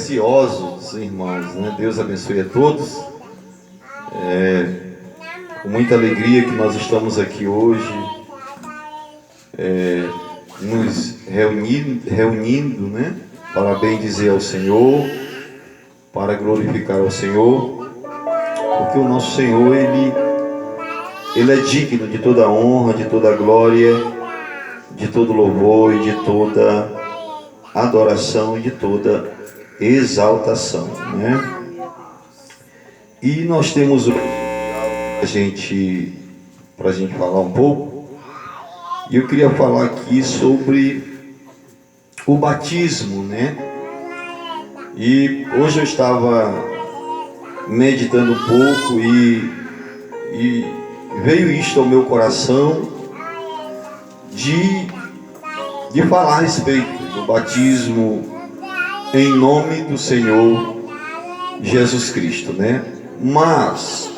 preciosos, irmãos, né? Deus abençoe a todos. Com muita alegria que nós estamos aqui hoje, nos reunindo, né? Para bendizer ao Senhor, para glorificar ao Senhor, porque o nosso Senhor, Ele é digno de toda honra, de toda glória, de todo louvor e de toda adoração e de toda exaltação, né? E nós temos para a gente falar um pouco, e eu queria falar aqui sobre o batismo, né? E hoje eu estava meditando um pouco e veio isto ao meu coração de falar a respeito do batismo em nome do Senhor Jesus Cristo, né? Mas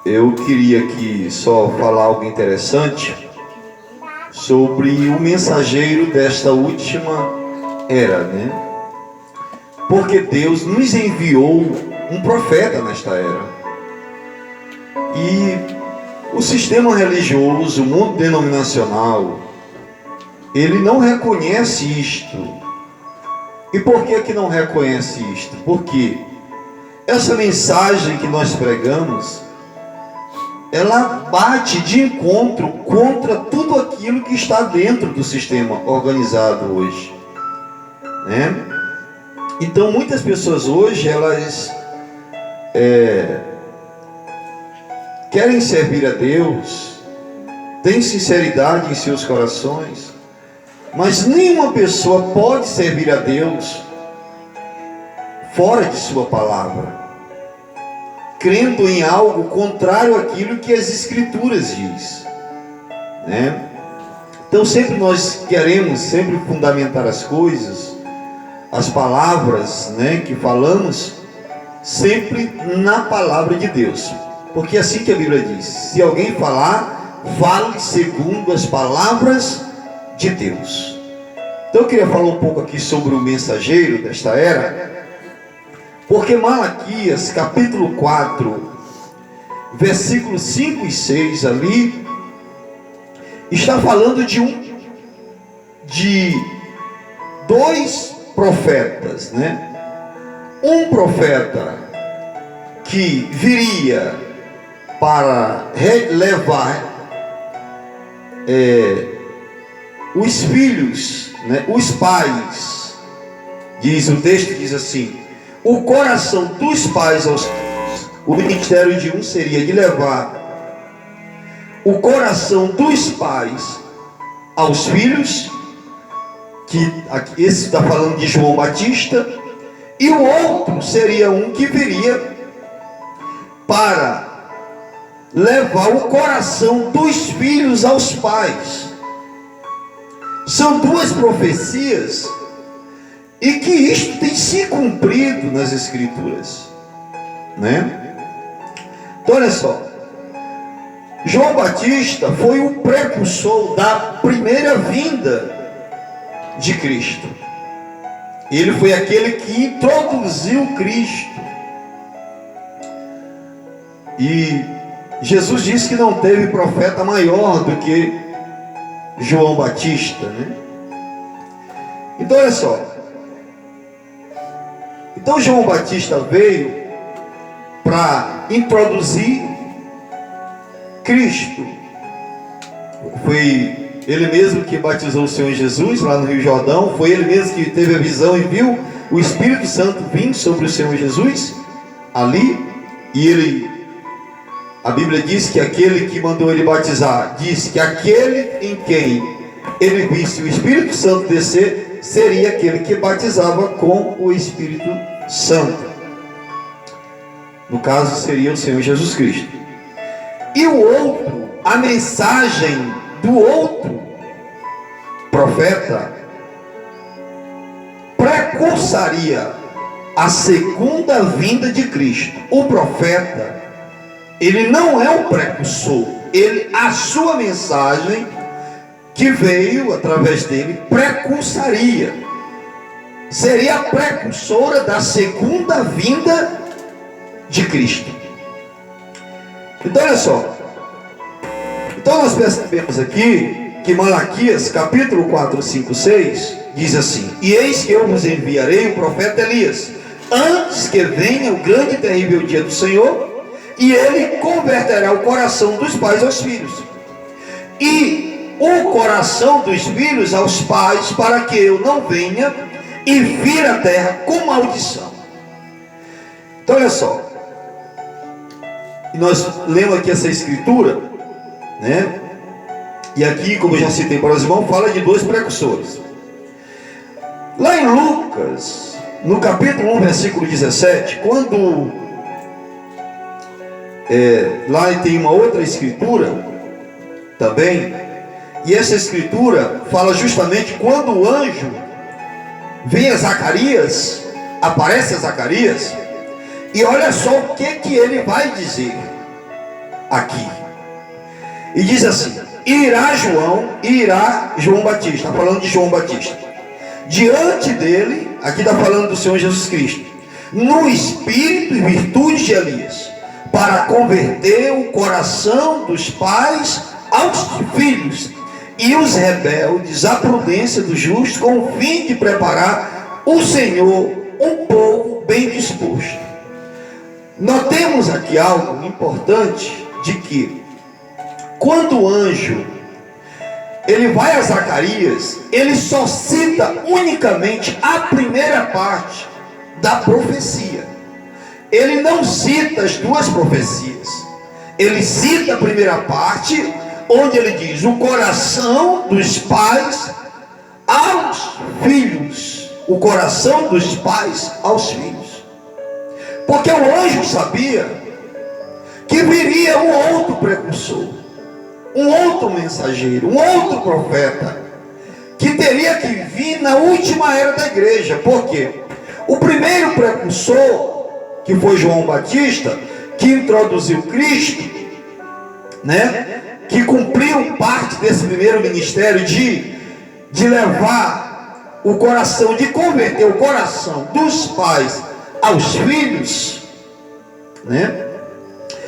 eu queria aqui só falar algo interessante sobre o mensageiro desta última era, né? Porque Deus nos enviou um profeta nesta era. E o sistema religioso, o mundo denominacional, ele não reconhece isto. E por que não reconhece isto? Porque essa mensagem que nós pregamos, ela bate de encontro contra tudo aquilo que está dentro do sistema organizado hoje, né? Então muitas pessoas hoje, elas querem servir a Deus, têm sinceridade em seus corações, mas nenhuma pessoa pode servir a Deus fora de sua palavra, crendo em algo contrário àquilo que as Escrituras diz, né? Então sempre nós queremos sempre fundamentar as coisas, as palavras, né, que falamos, sempre na palavra de Deus, porque é assim que a Bíblia diz: se alguém falar, fale segundo as palavras de Deus. Então eu queria falar um pouco aqui sobre o mensageiro desta era, porque Malaquias capítulo 4, versículos 5 e 6 ali, está falando de dois profetas, né? Um profeta que viria para levar os filhos, né? Os pais, o texto diz assim: o coração dos pais aos filhos. O ministério de um seria de levar o coração dos pais aos filhos, que esse está falando de João Batista, e o outro seria um que viria para levar o coração dos filhos aos pais. São duas profecias, e que isto tem se cumprido nas Escrituras, né? Então olha só, João Batista foi o precursor da primeira vinda de Cristo. Ele foi aquele que introduziu Cristo. E Jesus disse que não teve profeta maior do que João Batista, né? Então olha só, então João Batista veio para introduzir Cristo. Foi ele mesmo que batizou o Senhor Jesus lá no Rio Jordão. Foi ele mesmo que teve a visão e viu o Espírito Santo vindo sobre o Senhor Jesus ali. E a Bíblia diz que aquele que mandou ele batizar, diz que aquele em quem ele visse o Espírito Santo descer, seria aquele que batizava com o Espírito Santo. No caso seria o Senhor Jesus Cristo. E o outro, a mensagem do outro profeta, precursaria a segunda vinda de Cristo. O profeta, ele não é o precursor, a sua mensagem que veio através dele precursaria seria a precursora da segunda vinda de Cristo. Então olha só, então nós percebemos aqui que Malaquias capítulo 4, 5, 6 diz assim: e eis que eu vos enviarei o profeta Elias, antes que venha o grande e terrível dia do Senhor, e ele converterá o coração dos pais aos filhos, e o coração dos filhos aos pais, para que eu não venha e vire a terra com maldição. Então olha só, e nós lemos aqui essa escritura, né? E aqui, como eu já citei para os irmãos, fala de dois precursores. Lá em Lucas, no capítulo 1, versículo 17, quando lá tem uma outra escritura também, e essa escritura fala justamente quando o anjo vem a Zacarias, aparece a Zacarias, e olha só o que ele vai dizer aqui. E diz assim: irá João Batista, está falando de João Batista, diante dele, aqui está falando do Senhor Jesus Cristo, no espírito e virtude de Elias, para converter o coração dos pais aos filhos, e os rebeldes à prudência do justo, com o fim de preparar o Senhor um povo bem disposto. Notemos aqui algo importante, de que quando o anjo ele vai a Zacarias, ele só cita unicamente a primeira parte da profecia. Ele não cita as duas profecias. Ele cita a primeira parte, onde ele diz: o coração dos pais aos filhos. O coração dos pais aos filhos. Porque o anjo sabia que viria um outro precursor, um outro mensageiro, um outro profeta, que teria que vir na última era da igreja. Por quê? O primeiro precursor, que foi João Batista, que introduziu Cristo, né? Que cumpriu parte desse primeiro ministério de levar o coração, de converter o coração dos pais aos filhos, né?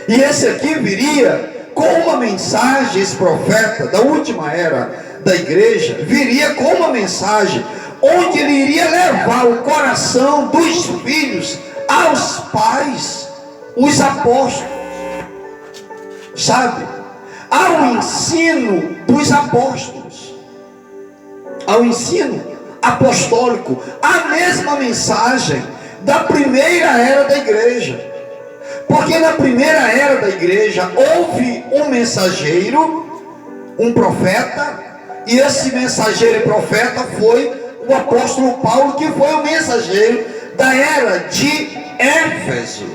E esse aqui viria com uma mensagem, esse profeta da última era da igreja, viria com uma mensagem, onde ele iria levar o coração dos filhos aos pais, os apóstolos, sabe? Ao ensino dos apóstolos, ao ensino apostólico, a mesma mensagem da primeira era da igreja. Porque na primeira era da igreja houve um mensageiro, um profeta, e esse mensageiro e profeta foi o apóstolo Paulo, que foi o mensageiro da era de Éfeso,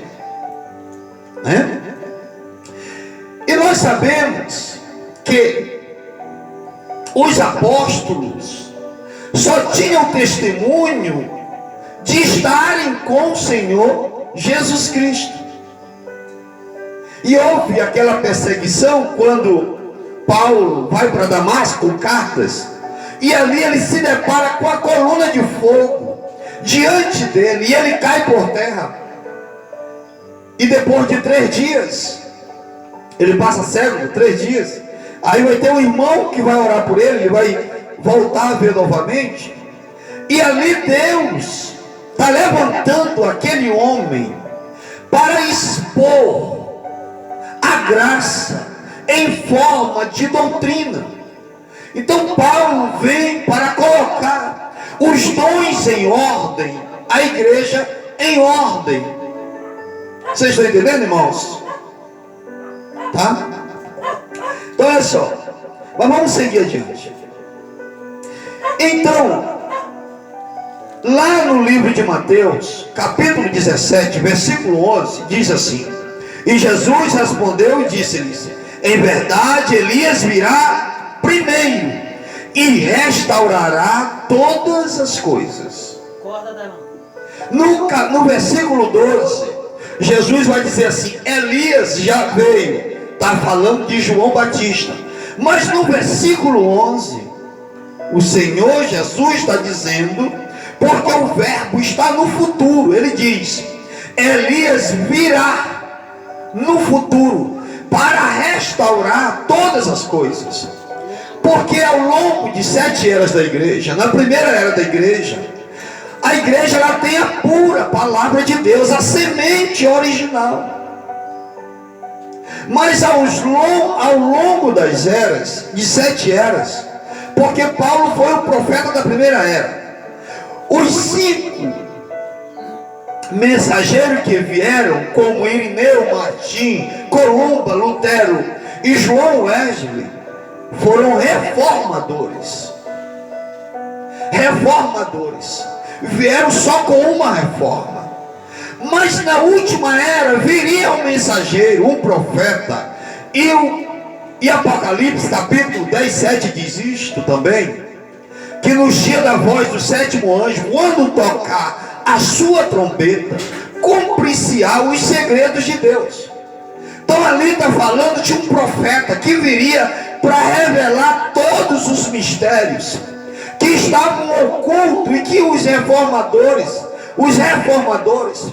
né? E nós sabemos que os apóstolos só tinham testemunho de estarem com o Senhor Jesus Cristo. E houve aquela perseguição quando Paulo vai para Damasco com cartas, e ali ele se depara com a coluna de fogo diante dele, e ele cai por terra. E depois de 3 dias, ele passa cego, 3 dias. Aí vai ter um irmão que vai orar por ele, ele vai voltar a ver novamente. E ali Deus está levantando aquele homem para expor a graça em forma de doutrina. Então Paulo vem para colocar os dons em ordem, a igreja em ordem. Vocês estão entendendo, irmãos? Tá? Então olha só, mas vamos seguir adiante. Então, lá no livro de Mateus, capítulo 17, versículo 11, diz assim: e Jesus respondeu e disse-lhes: em verdade Elias virá primeiro e restaurará todas as coisas. No versículo 12, Jesus vai dizer assim: Elias já veio. Está falando de João Batista. Mas no versículo 11, o Senhor Jesus está dizendo porque o verbo está no futuro. Ele diz: Elias virá no futuro para restaurar todas as coisas. Porque ao longo de 7 eras da igreja, na primeira era da igreja, a igreja ela tem a pura palavra de Deus, a semente original. Mas ao longo das eras, de 7 eras, porque Paulo foi o profeta da primeira era, os 5 mensageiros que vieram, como Irineu, Martim, Columba, Lutero e João Wesley, foram reformadores. Vieram só com uma reforma. Mas na última era viria um mensageiro, um profeta. E Apocalipse capítulo 10, 7 diz isto também, que no dia da voz do 7º anjo, quando tocar a sua trombeta, cumprir-se-á os segredos de Deus. Então ali está falando de um profeta que viria para revelar todos os mistérios que estavam ocultos e que os reformadores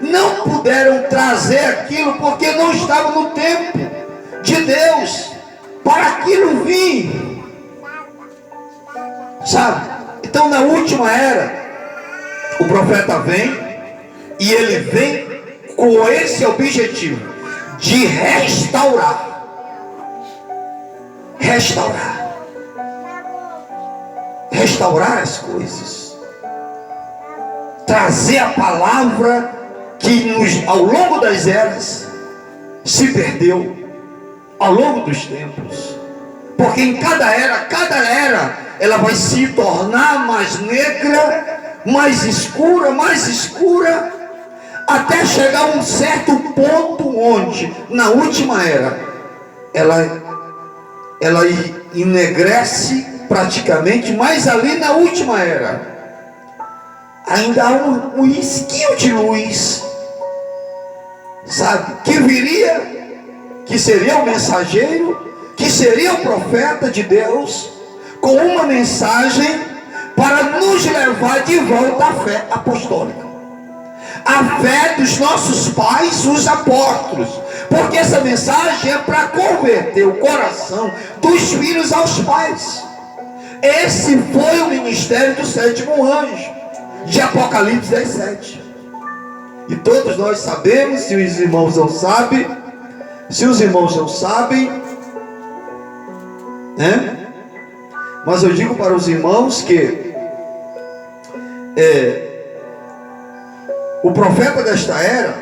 não puderam trazer aquilo, porque não estava no tempo de Deus para aquilo vir, sabe? Então na última era, o profeta vem, e ele vem com esse objetivo de restaurar as coisas, trazer a palavra que ao longo das eras se perdeu, ao longo dos tempos, porque em cada era ela vai se tornar mais negra, mais escura, até chegar a um certo ponto onde na última era ela enegrece praticamente, mas ali na última era ainda há um risquinho de luz, sabe, que viria, que seria o mensageiro, que seria o profeta de Deus, com uma mensagem para nos levar de volta à fé apostólica, a fé dos nossos pais, os apóstolos, porque essa mensagem é para converter o coração dos filhos aos pais. Esse foi o ministério do 7º anjo, de Apocalipse 10, 7. E todos nós sabemos, se os irmãos não sabem, né? Mas eu digo para os irmãos que o profeta desta era,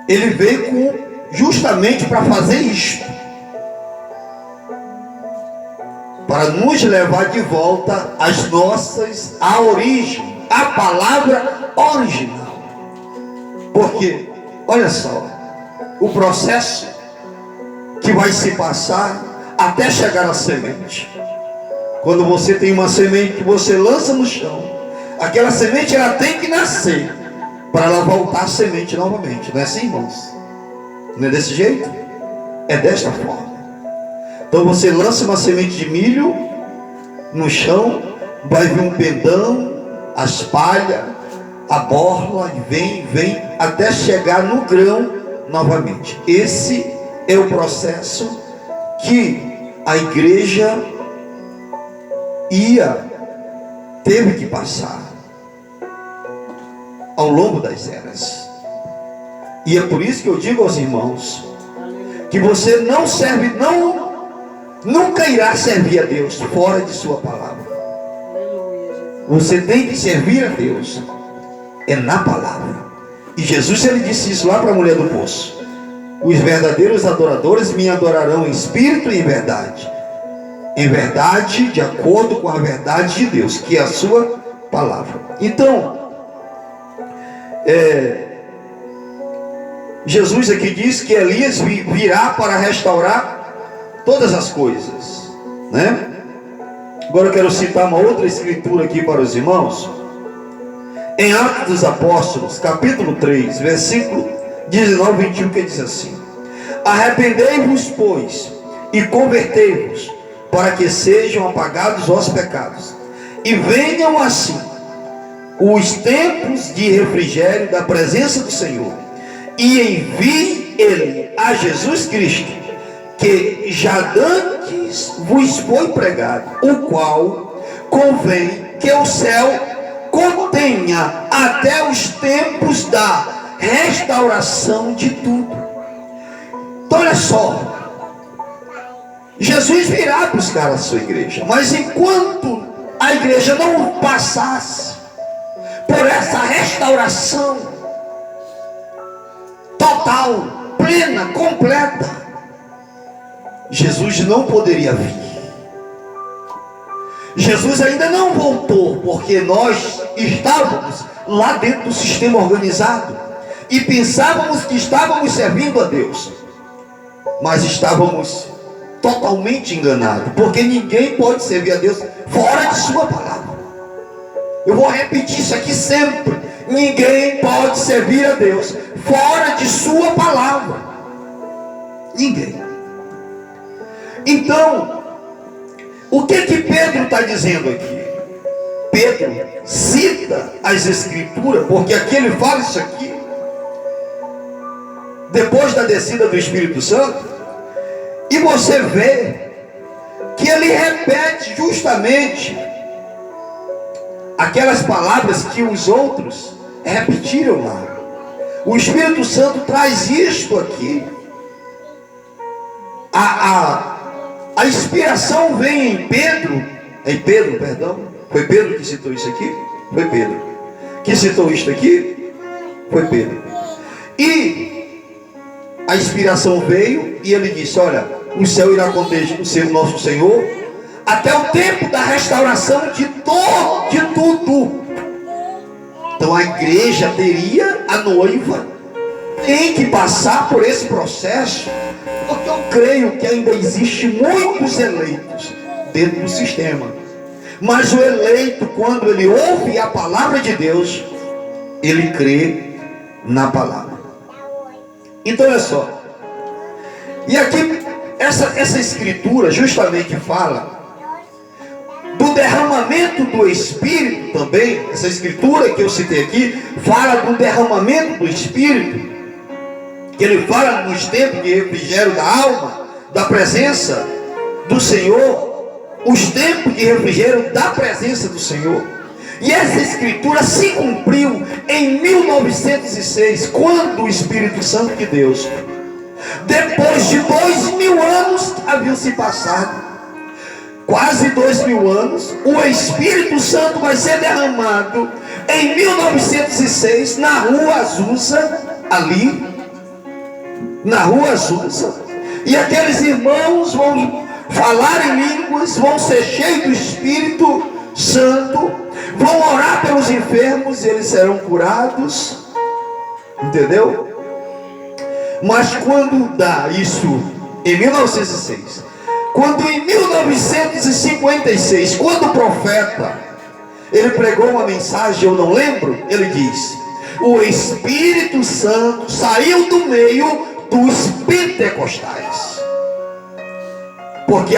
ele veio justamente para fazer isto, para nos levar de volta à origem, à palavra original. Porque, olha só, o processo que vai se passar até chegar à semente. Quando você tem uma semente que você lança no chão, aquela semente ela tem que nascer para ela voltar a semente novamente. Não é assim, irmãos? Não é desse jeito? É desta forma. Então você lança uma semente de milho no chão, vai vir um pendão, a espalha, a borla, e vem até chegar no grão novamente. Esse é o processo que a igreja teve que passar ao longo das eras. E é por isso que eu digo aos irmãos que você nunca irá servir a Deus fora de sua palavra. Você tem que servir a Deus na palavra. E Jesus, ele disse isso lá para a mulher do poço: os verdadeiros adoradores me adorarão em espírito e em verdade, de acordo com a verdade de Deus, que é a sua palavra. Então, Jesus aqui diz que Elias virá para restaurar todas as coisas, né? Agora eu quero citar uma outra escritura aqui para os irmãos, em Atos dos Apóstolos, capítulo 3, versículo 19 e 21, que diz assim: arrependei-vos, pois, e convertei-vos, para que sejam apagados os pecados, e venham assim os tempos de refrigério da presença do Senhor, e envie Ele a Jesus Cristo, que já dantes vos foi pregado, o qual convém que o céu contenha até os tempos da restauração de tudo. Então olha só, Jesus virá buscar a sua igreja, mas enquanto a igreja não passasse por essa restauração total, plena, completa, Jesus não poderia vir. Jesus ainda não voltou, porque nós estávamos lá dentro do sistema organizado e pensávamos que estávamos servindo a Deus, mas estávamos totalmente enganados, porque ninguém pode servir a Deus fora de sua palavra. Eu vou repetir isso aqui sempre: ninguém pode servir a Deus fora de sua palavra. Ninguém. Então, o que Pedro está dizendo aqui? Pedro cita as Escrituras, porque aqui ele fala isso aqui depois da descida do Espírito Santo, e você vê que ele repete justamente aquelas palavras que os outros repetiram lá. O Espírito Santo traz isto aqui. A inspiração vem em Pedro, foi Pedro que citou isso aqui? Foi Pedro. Que citou isto aqui? Foi Pedro. E a inspiração veio e ele disse: olha, o céu irá conter o seu nosso Senhor até o tempo da restauração de tudo. Então a igreja teria, a noiva tem que passar por esse processo, porque eu creio que ainda existe muitos eleitos dentro do sistema, mas o eleito, quando ele ouve a palavra de Deus, ele crê na palavra. Então olha só, e aqui essa escritura justamente fala do derramamento do Espírito também. Essa escritura que eu citei aqui fala do derramamento do Espírito, que ele fala nos tempos de refrigério da alma, da presença do Senhor, os tempos de refrigério da presença do Senhor. E essa escritura se cumpriu em 1906, quando o Espírito Santo de Deus, depois de 2000 anos haviam se passado, quase 2000 anos, o Espírito Santo vai ser derramado em 1906 na Rua Azusa, ali na Rua Azusa, e aqueles irmãos vão falar em línguas, vão ser cheios do Espírito Santo, vão orar pelos enfermos e eles serão curados, entendeu? Mas quando dá isso em 1906, quando em 1956, quando o profeta ele pregou uma mensagem, eu não lembro, ele disse: o Espírito Santo saiu do meio dos pentecostais, porque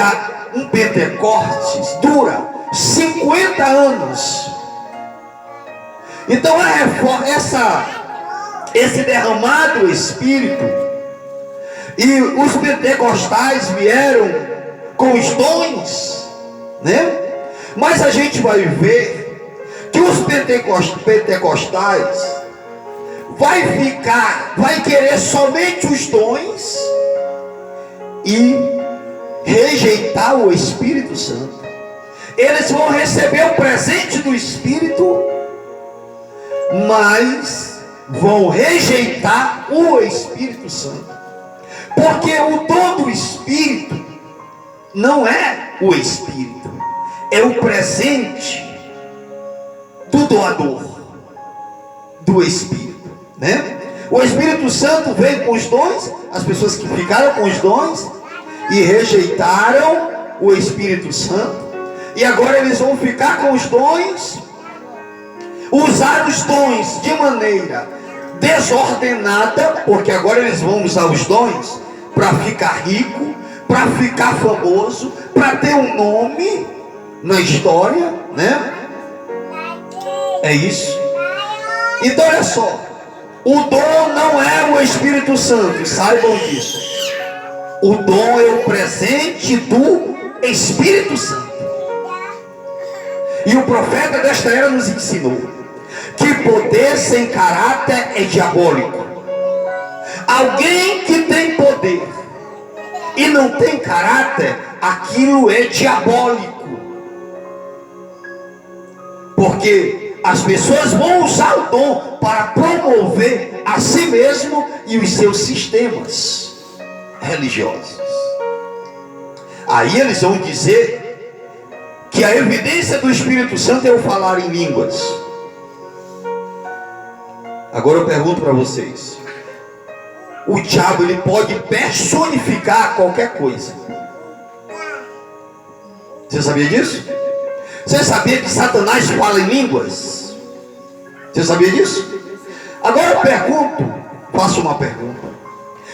um Pentecostes dura 50 anos. Então esse derramado Espírito, e os pentecostais vieram com os dons, né? Mas a gente vai ver que os pentecostais vai querer somente os dons e rejeitar o Espírito Santo. Eles vão receber o presente do Espírito, mas vão rejeitar o Espírito Santo, porque o dom do Espírito não é o Espírito, é o presente do doador do Espírito, né? O Espírito Santo veio com os dons, as pessoas que ficaram com os dons e rejeitaram o Espírito Santo, e agora eles vão ficar com os dons, usar os dons de maneira desordenada, porque agora eles vão usar os dons para ficar rico, para ficar famoso, para ter um nome, na história, né? É isso. Então olha só, o dom não é o Espírito Santo, saibam disso. O dom é o presente do Espírito Santo. E o profeta desta era nos ensinou que poder sem caráter é diabólico. Alguém que tem poder e não tem caráter, aquilo é diabólico. Porque as pessoas vão usar o dom para promover a si mesmo e os seus sistemas religiosos. Aí eles vão dizer que a evidência do Espírito Santo é o falar em línguas. Agora eu pergunto para vocês: o diabo, ele pode personificar qualquer coisa. Você sabia disso? Você sabia que Satanás fala em línguas? Você sabia disso? Agora eu pergunto, faço uma pergunta: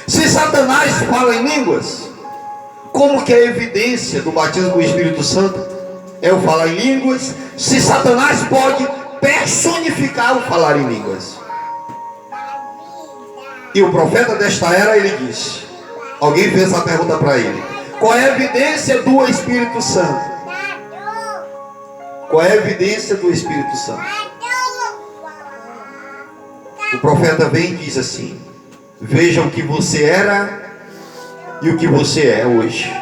se Satanás fala em línguas, como que é a evidência do batismo com o Espírito Santo é o falar em línguas, se Satanás pode personificar o falar em línguas? E o profeta desta era, ele disse, alguém fez essa pergunta para ele: qual é a evidência do Espírito Santo? Qual é a evidência do Espírito Santo? O profeta vem e diz assim: veja o que você era e o que você é hoje.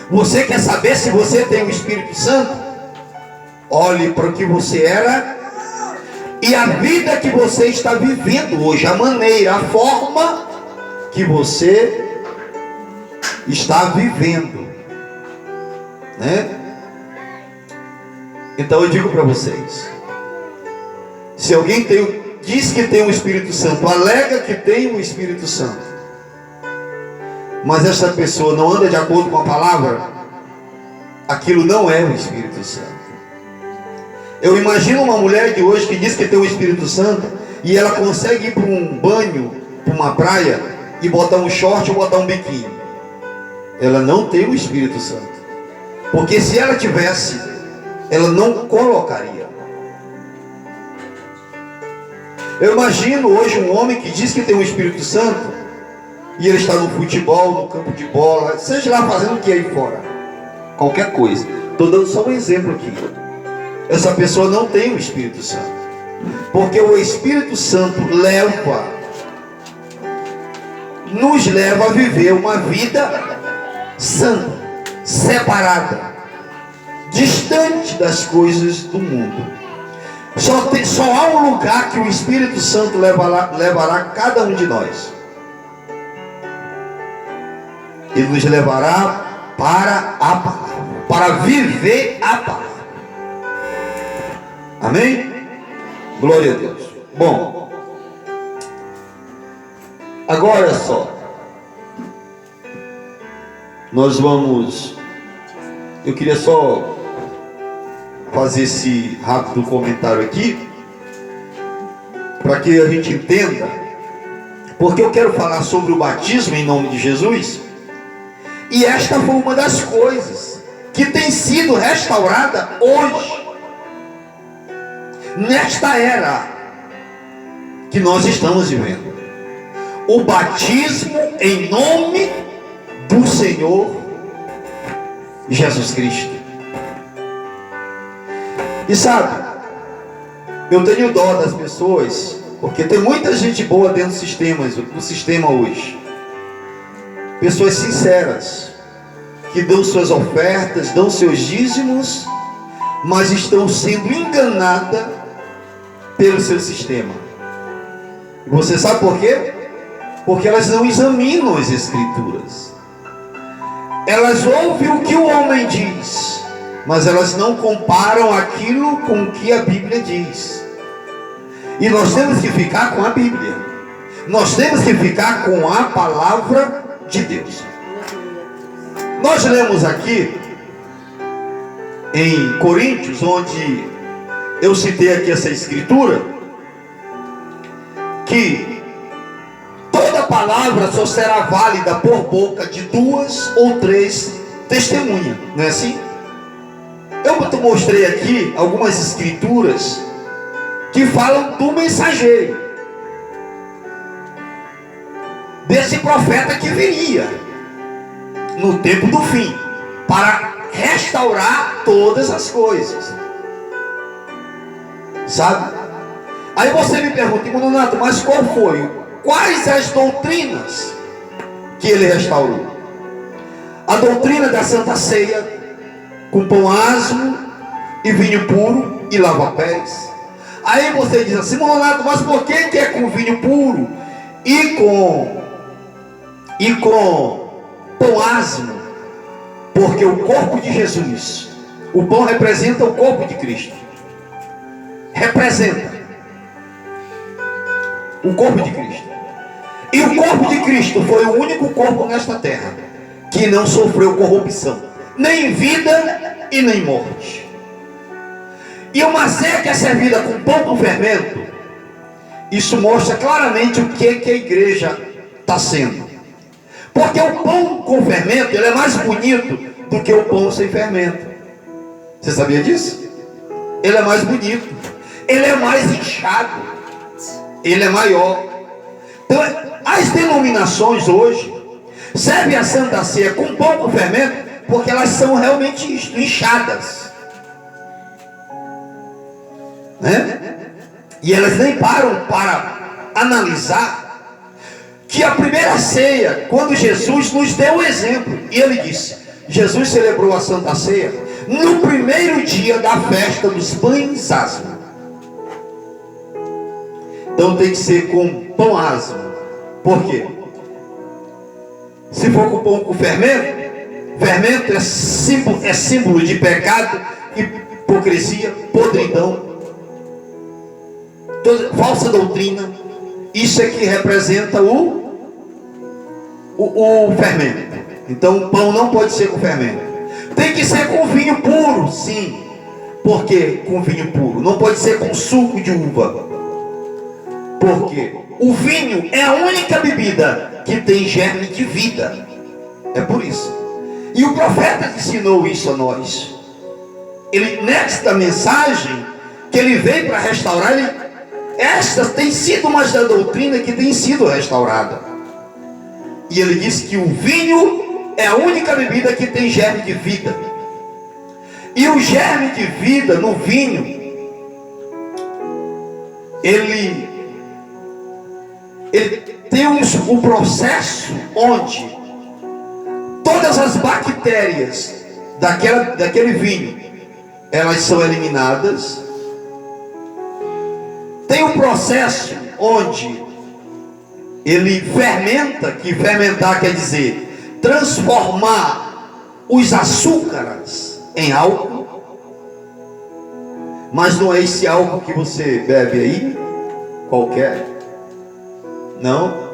Você quer saber se você tem o Espírito Santo? Olhe para o que você era e a vida que você está vivendo hoje, a maneira, a forma que você está vivendo, né? Então eu digo para vocês: se alguém diz que tem o Espírito Santo, alega que tem o Espírito Santo, mas essa pessoa não anda de acordo com a palavra, aquilo não é o Espírito Santo. Eu imagino uma mulher de hoje que diz que tem o Espírito Santo e ela consegue ir para um banho, para uma praia e botar um short ou botar um biquíni. Ela não tem o Espírito Santo, porque se ela tivesse, ela não colocaria. Eu imagino hoje um homem que diz que tem o Espírito Santo e ele está no futebol, no campo de bola, seja lá fazendo o que aí fora, qualquer coisa. Estou dando só um exemplo aqui. Essa pessoa não tem o Espírito Santo, porque o Espírito Santo nos leva a viver uma vida santa, separada, distante das coisas do mundo. Só há um lugar que o Espírito Santo levará cada um de nós. Ele nos levará para a palavra, para viver a palavra. Amém? Glória a Deus. Bom, agora é só, eu queria só fazer esse rápido comentário aqui, para que a gente entenda, porque eu quero falar sobre o batismo em nome de Jesus, e esta foi uma das coisas que tem sido restaurada hoje, nesta era que nós estamos vivendo. O batismo em nome do Senhor Jesus Cristo. E sabe, eu tenho dó das pessoas, porque tem muita gente boa dentro do sistema hoje. Pessoas sinceras, que dão suas ofertas, dão seus dízimos, mas estão sendo enganadas pelo seu sistema. E você sabe por quê? Porque elas não examinam as Escrituras. Elas ouvem o que o homem diz, mas elas não comparam aquilo com o que a Bíblia diz. E nós temos que ficar com a Bíblia. Nós temos que ficar com a palavra de Deus. Nós lemos aqui em Coríntios, onde eu citei aqui essa escritura, que toda palavra só será válida por boca de 2 ou 3 testemunha, não é assim? Eu mostrei aqui algumas escrituras que falam do mensageiro, desse profeta que viria no tempo do fim para restaurar todas as coisas, sabe? Aí você me pergunta, Nonato, mas quais as doutrinas que ele restaurou? A doutrina da Santa Ceia, com pão asmo e vinho puro e lava-pés. Aí você diz assim, Nonato, mas por que é com vinho puro e com pão asmo? Porque o corpo de Jesus, o pão representa o corpo de Cristo, representa o corpo de Cristo. E o corpo de Cristo foi o único corpo nesta terra que não sofreu corrupção, nem vida e nem morte. E uma ceia que é servida com pão com fermento, isso mostra claramente o que a igreja está sendo. Porque o pão com fermento, ele é mais bonito do que o pão sem fermento. Você sabia disso? Ele é mais bonito, ele é mais inchado, ele é maior. Então, as denominações hoje servem a Santa Ceia com pão com fermento porque elas são realmente inchadas, né? E elas nem param para analisar que a primeira ceia, quando Jesus nos deu o exemplo, e ele disse, Jesus celebrou a Santa Ceia no primeiro dia da festa dos pães asmos. Então tem que ser com pão asmo. Por quê? Se for com pão com fermento, fermento é símbolo de pecado, hipocrisia, podridão, falsa doutrina. Isso é que representa o fermento. Então o pão não pode ser com fermento. Tem que ser com vinho puro, sim. Por que com vinho puro? Não pode ser com suco de uva. Porque o vinho é a única bebida que tem germe de vida. É por isso. E o profeta ensinou isso a nós. Ele, nesta mensagem que ele veio para restaurar, esta tem sido uma da doutrina que tem sido restaurada. E ele disse que o vinho é a única bebida que tem germe de vida. E o germe de vida no vinho, ele tem um processo onde todas as bactérias daquele vinho, elas são eliminadas. Tem um processo onde ele fermenta, que fermentar quer dizer transformar os açúcares em álcool. Mas não é esse álcool que você bebe aí, qualquer. Não.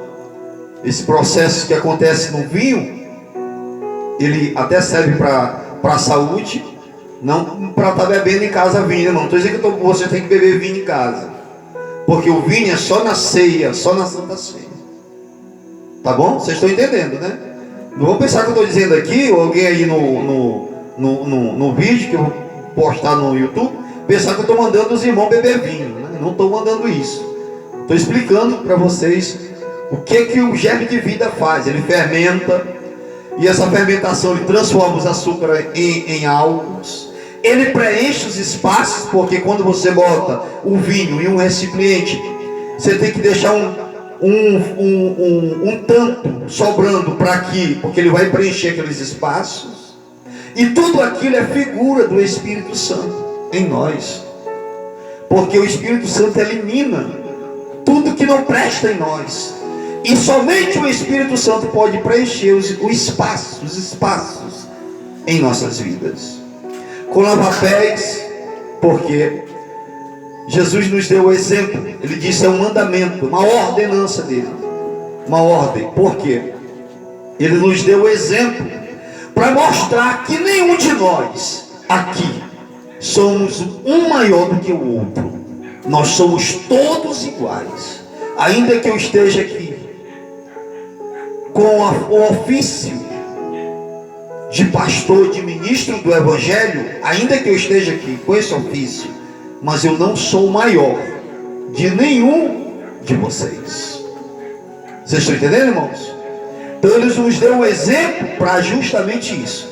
Esse processo que acontece no vinho, ele até serve para a saúde, não para estar bebendo em casa vinho. Não estou dizendo que você tem que beber vinho em casa, porque o vinho é só na ceia, só na Santa Ceia. Tá bom? Vocês estão entendendo, né? Não vão pensar que eu estou dizendo aqui, ou alguém aí no vídeo que eu vou postar no YouTube, pensar que eu estou mandando os irmãos beber vinho, né? Não estou mandando isso. Estou explicando para vocês o que o germe de vida faz. Ele fermenta, e essa fermentação ele transforma os açúcares em álcools. Ele preenche os espaços, porque quando você bota o vinho em um recipiente, você tem que deixar um tanto sobrando para aqui, porque ele vai preencher aqueles espaços. E tudo aquilo é figura do Espírito Santo em nós, porque o Espírito Santo elimina tudo que não presta em nós, e somente o Espírito Santo pode preencher os espaços em nossas vidas. Com lava-pés, porque Jesus nos deu o exemplo. Ele disse, é um mandamento, uma ordenança dele, uma ordem. Por quê? Ele nos deu o exemplo para mostrar que nenhum de nós aqui somos um maior do que o outro. Nós somos todos iguais. Ainda que eu esteja aqui com o ofício de pastor, de ministro do Evangelho, ainda que eu esteja aqui com esse ofício, mas eu não sou maior de nenhum de vocês. Vocês estão entendendo, irmãos? Então ele nos deu um exemplo para justamente isso.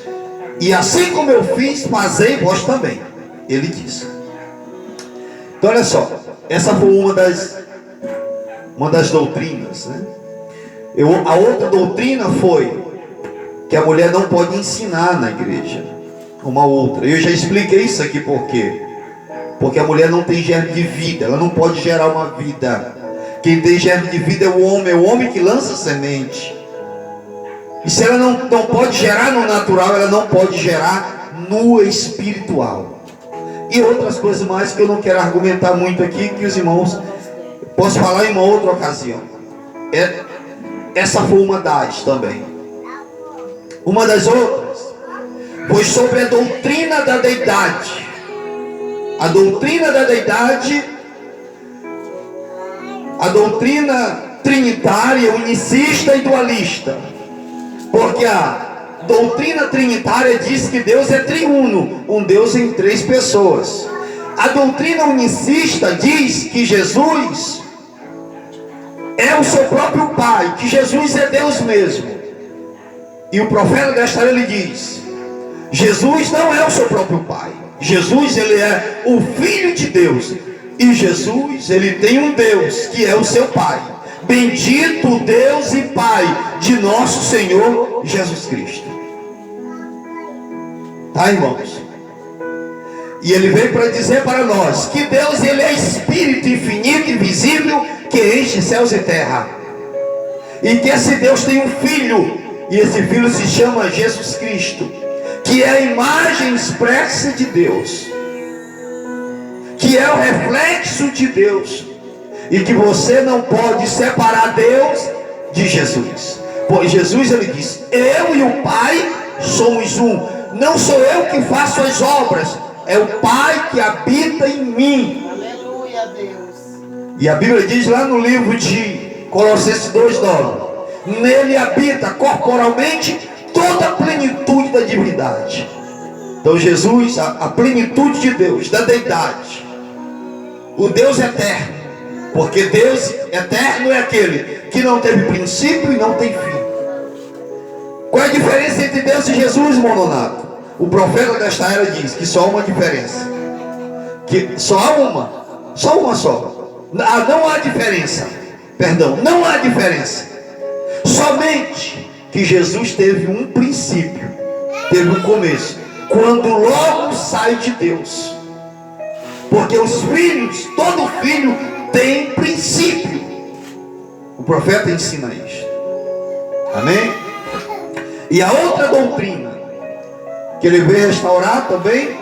E assim como eu fiz, fazei vós também, ele disse. Então olha só, essa foi uma das doutrinas, né? A outra doutrina foi que a mulher não pode ensinar na igreja. Uma outra, eu já expliquei isso aqui por quê. Porque a mulher não tem germe de vida, ela não pode gerar uma vida. Quem tem germe de vida é o homem que lança a semente. E se ela não pode gerar no natural, ela não pode gerar no espiritual. E outras coisas mais que eu não quero argumentar muito aqui, que os irmãos posso falar em uma outra ocasião. Essa foi uma das também. Uma das outras foi sobre a doutrina da deidade. A doutrina da deidade, a doutrina trinitária, unicista e dualista. Porque a doutrina trinitária diz que Deus é triuno, um Deus em 3 pessoas. A doutrina unicista diz que Jesus é o seu próprio Pai, que Jesus é Deus mesmo. E o profeta desta hora ele diz: Jesus não é o seu próprio Pai. Jesus, ele é o Filho de Deus. E Jesus, ele tem um Deus que é o seu Pai. Bendito Deus e Pai de nosso Senhor Jesus Cristo. Tá, irmãos? E ele veio para dizer para nós que Deus, ele é Espírito infinito e invisível, que enche céus e terra. E que esse Deus tem um Filho, e esse Filho se chama Jesus Cristo, que é a imagem expressa de Deus, que é o reflexo de Deus, e que você não pode separar Deus de Jesus. Pois Jesus, ele diz: eu e o Pai somos um. Não sou eu que faço as obras, é o Pai que habita em mim. Aleluia, Deus. E a Bíblia diz lá no livro de Colossenses 2:9: nele habita corporalmente toda a plenitude da divindade. Então Jesus, a plenitude de Deus, da deidade, o Deus eterno. Porque Deus eterno é aquele que não teve princípio e não tem fim. Qual é a diferença entre Deus e Jesus, irmão Donato? O profeta desta era diz que só há uma diferença. Que só há uma. Só uma só. Não há diferença. Perdão, não há diferença. Somente que Jesus teve um princípio, teve um começo, quando logo sai de Deus. Porque os filhos, todo filho tem princípio. O profeta ensina isto. Amém? E a outra doutrina que ele veio restaurar também,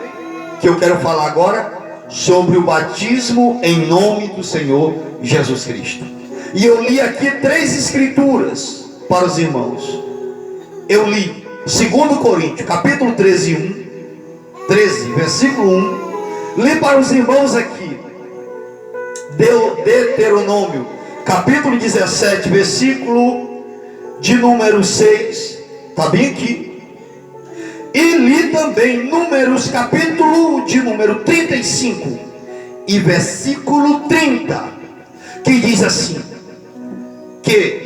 que eu quero falar agora, sobre o batismo em nome do Senhor Jesus Cristo. E eu li aqui 3 escrituras para os irmãos. Eu li 2 Coríntios, capítulo 13, versículo 1. Li para os irmãos aqui Deuteronômio, capítulo 17, versículo de número 6. Está bem aqui. E li também Números, capítulo de número 35 e versículo 30, que diz assim, que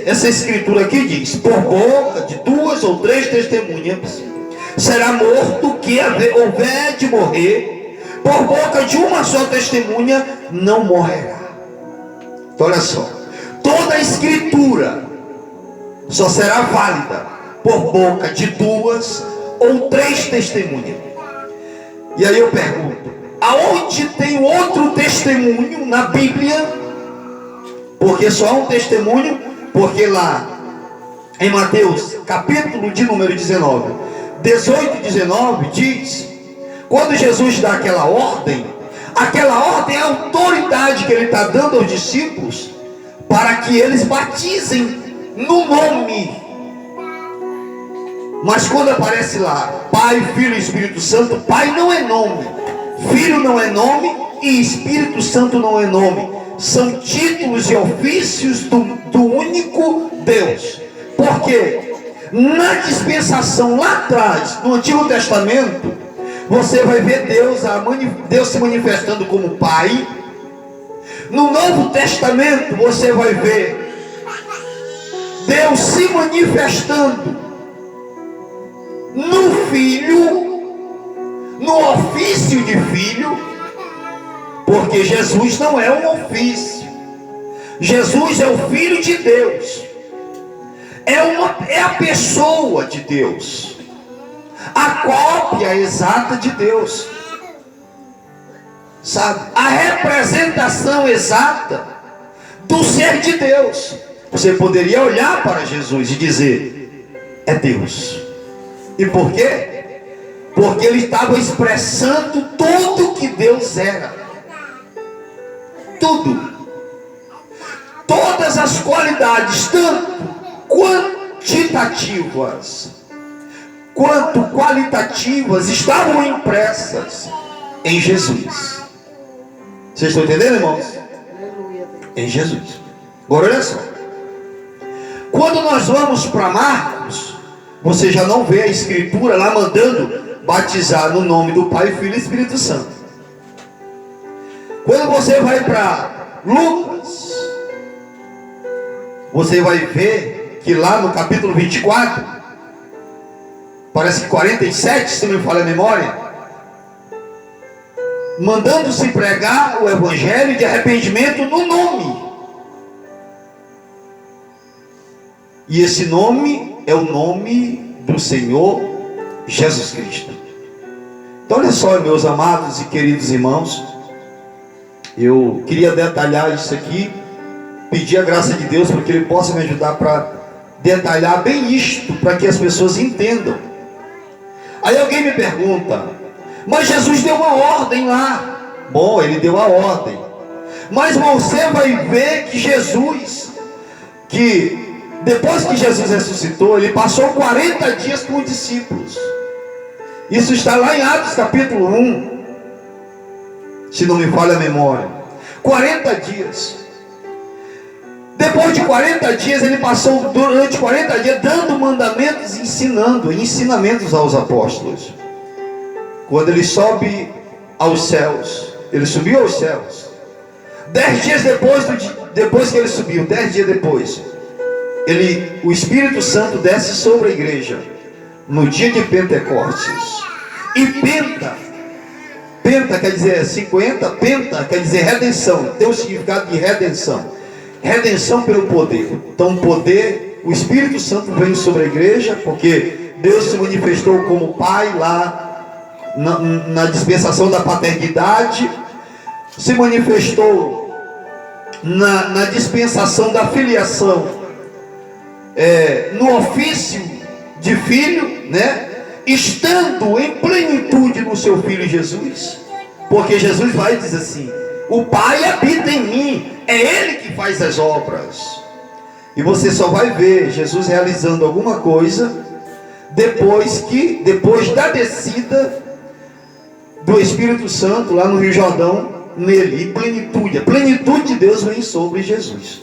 essa escritura aqui diz: por boca de 2 ou 3 testemunhas será morto que houver de morrer, por boca de uma só testemunha não morrerá. Então olha só, toda a escritura só será válida por boca de 2 ou 3 testemunhas. E aí eu pergunto: aonde tem outro testemunho na Bíblia? Porque só há um testemunho, porque lá em Mateus, capítulo de número 18 e 19, diz, quando Jesus dá aquela ordem é a autoridade que ele está dando aos discípulos, para que eles batizem no nome. Mas quando aparece lá Pai, Filho e Espírito Santo, Pai não é nome, Filho não é nome e Espírito Santo não é nome. São títulos e ofícios do único Deus. Porque Na dispensação lá atrás, no Antigo Testamento, você vai ver Deus se manifestando como Pai. No Novo Testamento você vai ver Deus se manifestando no Filho, no ofício de Filho, porque Jesus não é um ofício, Jesus é o Filho de Deus, é a pessoa de Deus, a cópia exata de Deus, sabe? A representação exata do ser de Deus. Você poderia olhar para Jesus e dizer: é Deus. E por quê? Porque ele estava expressando tudo que Deus era. Tudo. Todas as qualidades, tanto quantitativas quanto qualitativas, estavam impressas em Jesus. Vocês estão entendendo, irmãos? Em Jesus. Agora olha só. Quando nós vamos para Marcos, você já não vê a Escritura lá mandando batizar no nome do Pai, Filho e Espírito Santo. Quando você vai para Lucas, você vai ver que lá no capítulo 24, parece que 47, se não me falha a memória, mandando-se pregar o evangelho de arrependimento no nome. E esse nome é o nome do Senhor Jesus Cristo. Então olha só, meus amados e queridos irmãos, eu queria detalhar isso aqui, pedir a graça de Deus para que Ele possa me ajudar para detalhar bem isto, para que as pessoas entendam. Aí alguém me pergunta: mas Jesus deu uma ordem lá. Bom, Ele deu a ordem, mas você vai ver que Jesus, depois que Jesus ressuscitou, Ele passou 40 dias com os discípulos. Isso está lá em Atos capítulo 1, se não me falha a memória. 40 dias. Depois de 40 dias, Ele passou durante 40 dias dando mandamentos, ensinamentos aos apóstolos. Quando Ele sobe aos céus, Ele subiu aos céus. 10 dias depois que Ele subiu, 10 dias depois, o Espírito Santo desce sobre a igreja no dia de Pentecostes. E Penta quer dizer 50, Penta quer dizer redenção, tem o significado de redenção. Redenção pelo poder. Então poder, o Espírito Santo vem sobre a igreja, porque Deus se manifestou como Pai lá na dispensação da paternidade, se manifestou na dispensação da filiação, no ofício de filho, né? Estando em plenitude no seu Filho Jesus, porque Jesus vai dizer assim: o Pai habita em mim, é Ele que faz as obras. E você só vai ver Jesus realizando alguma coisa depois da descida do Espírito Santo lá no Rio Jordão, nele, e plenitude. A plenitude de Deus vem sobre Jesus,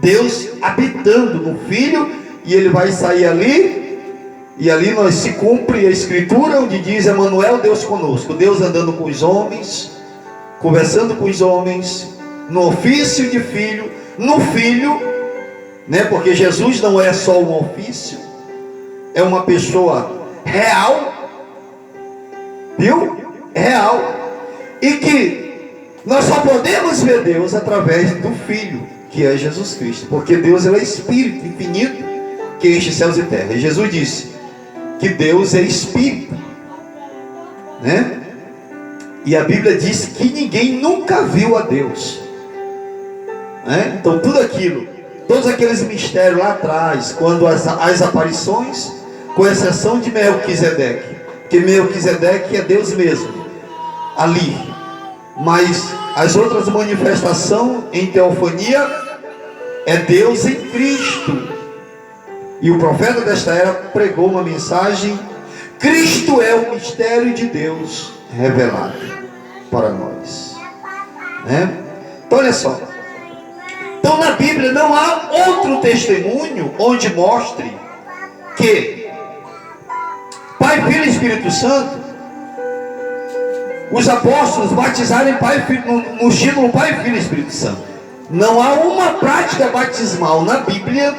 Deus habitando no Filho, e Ele vai sair ali. E ali se cumpre a Escritura, onde diz: Emanuel, Deus conosco. Deus andando com os homens, conversando com os homens, no ofício de filho, no Filho, né? Porque Jesus não é só um ofício, é uma pessoa real, viu? Real. E que nós só podemos ver Deus através do Filho, que é Jesus Cristo, porque Deus é Espírito infinito que enche céus e terra. E Jesus disse que Deus é Espírito, né? E a Bíblia diz que ninguém nunca viu a Deus, né? Então todos aqueles mistérios lá atrás, quando as aparições, com exceção de Melquisedeque, que Melquisedeque é Deus mesmo ali, mas as outras manifestações em teofania é Deus em Cristo. E o profeta desta era pregou uma mensagem: Cristo é o mistério de Deus revelado para nós, né? Então olha só, então na Bíblia não há outro testemunho onde mostre que Pai, Filho e Espírito Santo, os apóstolos batizaram em Pai, Filho, no título Pai, Filho e Espírito Santo. Não há uma prática batismal na Bíblia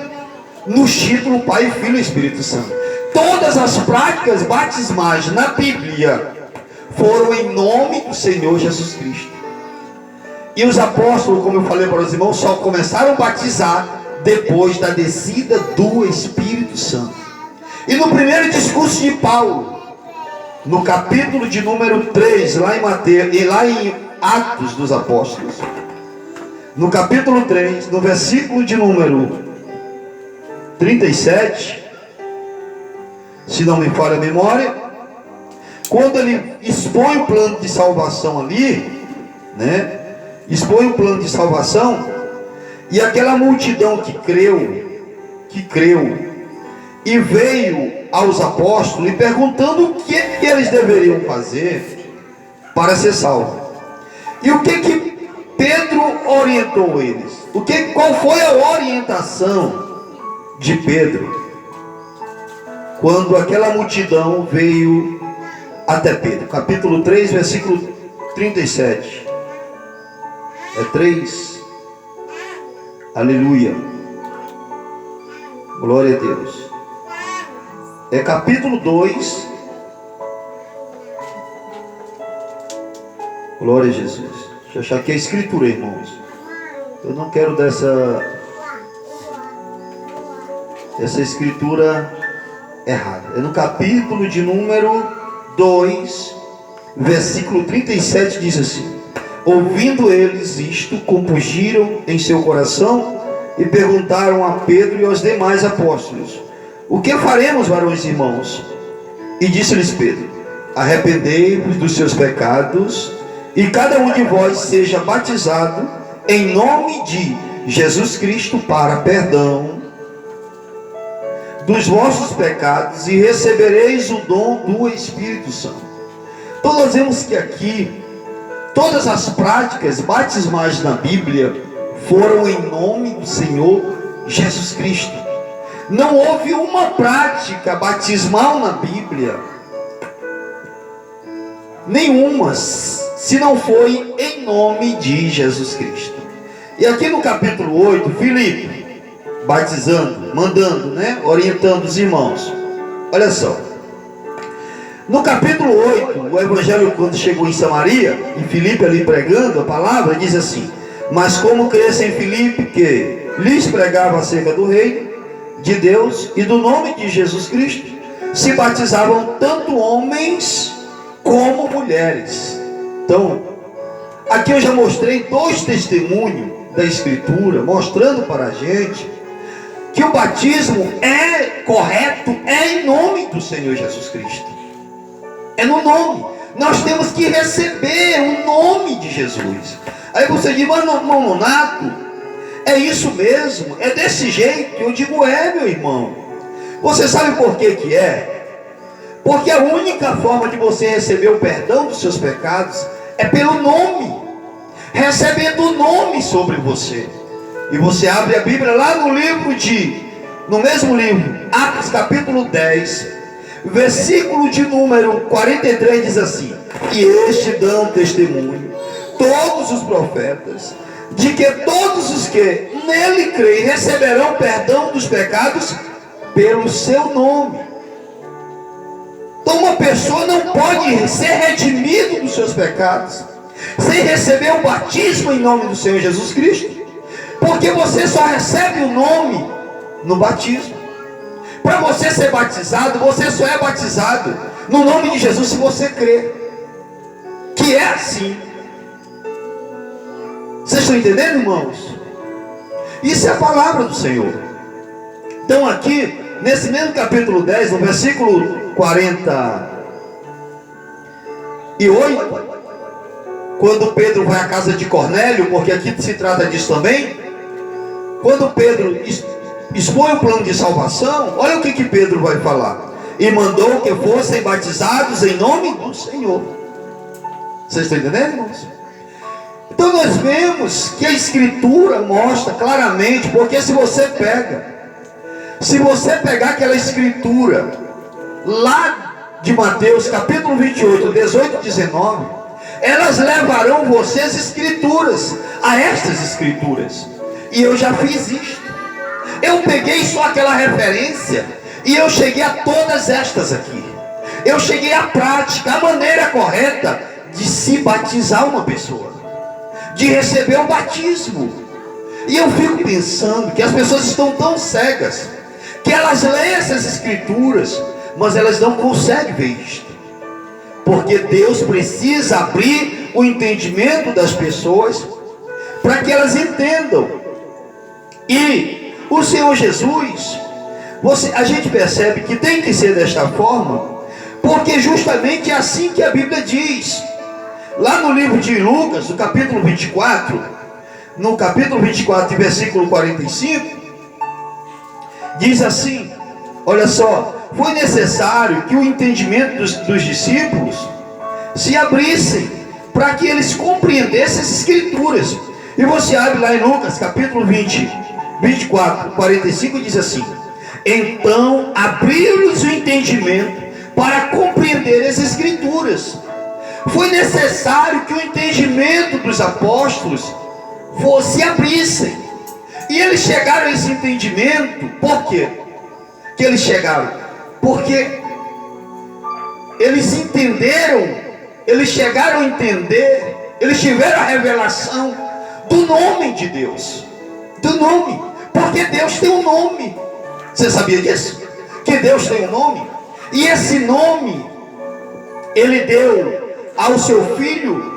no título Pai, Filho e Espírito Santo. Todas as práticas batismais na Bíblia foram em nome do Senhor Jesus Cristo. E os apóstolos, como eu falei para os irmãos, só começaram a batizar depois da descida do Espírito Santo. E no primeiro discurso de Paulo, no capítulo de número 3, lá em Mateus, e lá em Atos dos Apóstolos, no capítulo 3, no versículo de número 37, se não me falha a memória, quando ele expõe o plano de salvação ali, né? Expõe o plano de salvação, e aquela multidão que creu, e veio aos apóstolos e perguntando o que eles deveriam fazer para ser salvos. E o que Pedro orientou eles? Qual foi a orientação de Pedro quando aquela multidão veio até Pedro? Capítulo 3, versículo 37. É 3. Aleluia. Glória a Deus. É capítulo 2. Glória a Jesus. Deixa eu achar aqui a escritura, irmãos. Eu não quero dessa escritura errada. É no capítulo de número 2, versículo 37, diz assim: ouvindo eles isto, compungiram em seu coração e perguntaram a Pedro e aos demais apóstolos: o que faremos, varões e irmãos? E disse-lhes Pedro: arrependei-vos dos seus pecados, e cada um de vós seja batizado em nome de Jesus Cristo para perdão dos vossos pecados, e recebereis o dom do Espírito Santo. Então nós vemos que aqui todas as práticas batismais na Bíblia foram em nome do Senhor Jesus Cristo. Não houve uma prática batismal na Bíblia, nenhuma, se não foi em nome de Jesus Cristo. E aqui no capítulo 8, Filipe, batizando, mandando, orientando os irmãos. Olha só. No capítulo 8, o evangelho, quando chegou em Samaria, e Filipe ali pregando a palavra, diz assim: mas como cresce em Filipe, que lhes pregava acerca do reino de Deus e do nome de Jesus Cristo, se batizavam tanto homens como mulheres. Então, aqui eu já mostrei 2 testemunhos da Escritura, mostrando para a gente que o batismo é correto, é em nome do Senhor Jesus Cristo. É no nome. Nós temos que receber o nome de Jesus. Aí você diz: mas Nonato, é isso mesmo? É desse jeito? Eu digo: é, meu irmão. Você sabe por que é? Porque a única forma de você receber o perdão dos seus pecados é pelo nome, recebendo o nome sobre você. E você abre a Bíblia lá no mesmo livro, Atos capítulo 10, versículo de número 43, diz assim: e este dão testemunho todos os profetas, de que todos os que nele creem receberão perdão dos pecados pelo seu nome. Então uma pessoa não pode ser redimido dos seus pecados sem receber o batismo em nome do Senhor Jesus Cristo, porque você só recebe o nome no batismo. Para você ser batizado, você só é batizado no nome de Jesus se você crer que é assim. Vocês estão entendendo, irmãos? Isso é a palavra do Senhor. Então aqui, nesse mesmo capítulo 10, no versículo 48, quando Pedro vai à casa de Cornélio, porque aqui se trata disso também, quando Pedro expõe o plano de salvação, olha o que Pedro vai falar: e mandou que fossem batizados em nome do Senhor. Vocês estão entendendo, irmãos? Então nós vemos que a Escritura mostra claramente, porque se você pega Se você pegar aquela escritura lá de Mateus, capítulo 28, 18 e 19, elas levarão vocês escrituras, a estas escrituras. E eu já fiz isto. Eu peguei só aquela referência e eu cheguei a todas estas aqui. Eu cheguei à prática, à maneira correta de se batizar uma pessoa, de receber o batismo. E eu fico pensando que as pessoas estão tão cegas que elas leem essas escrituras, mas elas não conseguem ver isto, porque Deus precisa abrir o entendimento das pessoas para que elas entendam. E o Senhor Jesus, a gente percebe que tem que ser desta forma, porque justamente é assim que a Bíblia diz. Lá no livro de Lucas, no capítulo 24, versículo 45, diz assim, olha só: foi necessário que o entendimento dos discípulos se abrissem, para que eles compreendessem as escrituras. E você abre lá em Lucas, capítulo 24, 45, diz assim: então abriu-lhes o entendimento para compreender as escrituras. Foi necessário que o entendimento dos apóstolos se abrissem. E eles chegaram a esse entendimento, por quê? Que eles chegaram? Porque eles entenderam, eles chegaram a entender, eles tiveram a revelação do nome de Deus. Do nome. Porque Deus tem um nome. Você sabia disso? Que Deus tem um nome? E esse nome Ele deu ao seu Filho